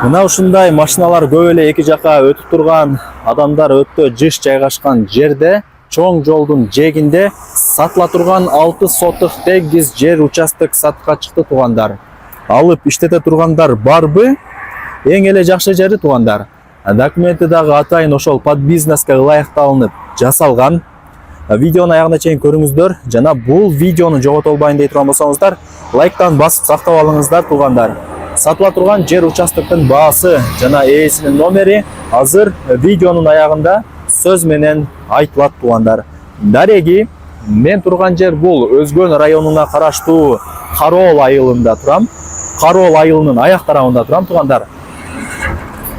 Мына ушундай машиналар көп эле эки жака өтүп турган, адамдар өтө жыш жайгашкан жерде, чоң жолдун жээгинде сатыла турган 6 сотых тегиз жер участок сатка чыкты туугандар. Алып иштете тургандар барбы? Эң эле жакшы жери туугандар. Документи дагы атайын ошол под бизнеске ылайыкталынып жасалган. Видеону аягына чейин көрүңүздөр. Жана бул видеону жогото албайын дей турган болсоңуздар, лайктан басып сактап алыңыздар туугандар. Сатыла турган жер участоктун баасы жана ээсинин номери азыр видеонун аягында сөз менен айтылат туугандар. Дареги, мен турган жер бул Өзгөн районуна караштуу Кароол айылында турам. Кароол айылынын аяк тарабында турам туугандар.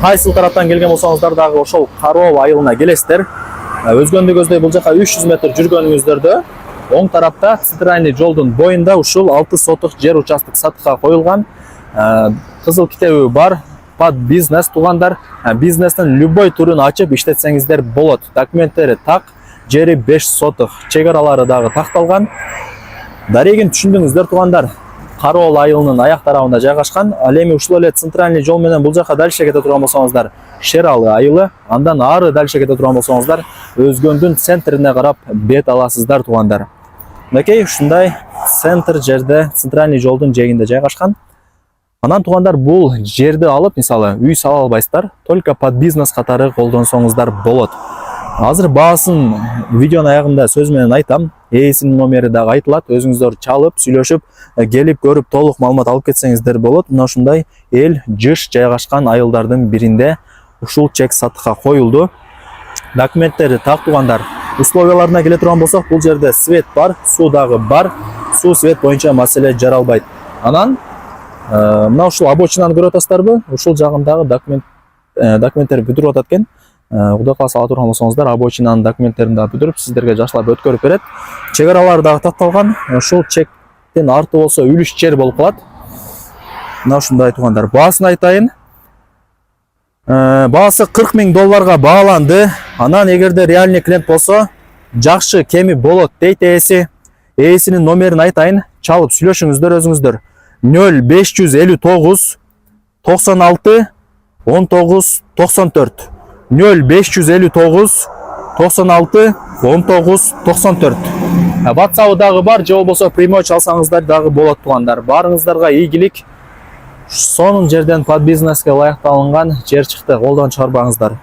Кайсыл тараптан келген болсоңуздар дагы ошол Кароол айылына келесиздер. Өзгөндү көздөй бул жака 300 метр жүргөнүңүздөрдө оң тарапта центральный жолдун боюнда ушул 6 сотых жер участок сатыкка коюлган. Кызыл китеби бар, под бизнес туугандар. Бизнестин любой түрүн ачып иштетсеңиздер болот. Документтери так, жери 5 сотых, чек аралары дагы такталган. Дарегин түшүндүңүздөр туугандар. Кароол айылынын аяк тарабында жайгашкан. Ал эми ушул эле центральный жол менен бул жака дальше кете турган болсоңуздар, Шералы айылы, андан ары дальше кете турган болсоңуздар, Өзгөндүн центрине карап бет аласыздар туугандар. Мынакей ушундай центр жерде, центральный жолдун жээгинде жайгашкан. Анан туугандар бул жерди алып, мисалы, үй сала албайсыздар, только под бизнес катары колдонсоңуздар болот. Азыр баасын видеонун аягында сөз менен айтам. Ээсинин номери дагы айтылат. Өзүңүздөр чалып, сүйлөшүп, келип көрүп толук маалымат алып кетсеңиздер болот. Мына ушундай эл жыш жайгашкан айылдардын биринде ушул чек сатыкка коюлду. Документтери так туугандар. Условияларына келе турган болсок, бул жерде свет бар, суу дагы бар. Суу свет боюнча маселе жаралбайт. Анан мына ушул обочинаны көрүп атасыздарбы? Ушул жагындагы документтер бүтүрүп атат экен. Кудай кааласа ала турган болсоңуздар, обочинанын документтерин дагы бүтүрүп сиздерге жакшылап өткөрүп берет. Чек аралары дагы такталган. Ушул чектин арты болсо үлүш жер болуп калат. Мына ушундай туугандар. Баасын айтайын. Баасы $40,000 бааланды. Анан эгерде реальный клиент болсо, жакшы кеми болот дейт ээси. Ээсинин номерин айтайын. Чалып сүйлөшүңүздөр өзүңүздөр. 0559 96 19 94. 0559 96 19 94. WhatsApp дагы бар, же болбосо прямой чалсаңыздар дагы болот туугандар. Барыңыздарга ийгилик. Сонун жерден под бизнеске ылайыкталынган жер чыкты, колдон чыгарбаңыздар.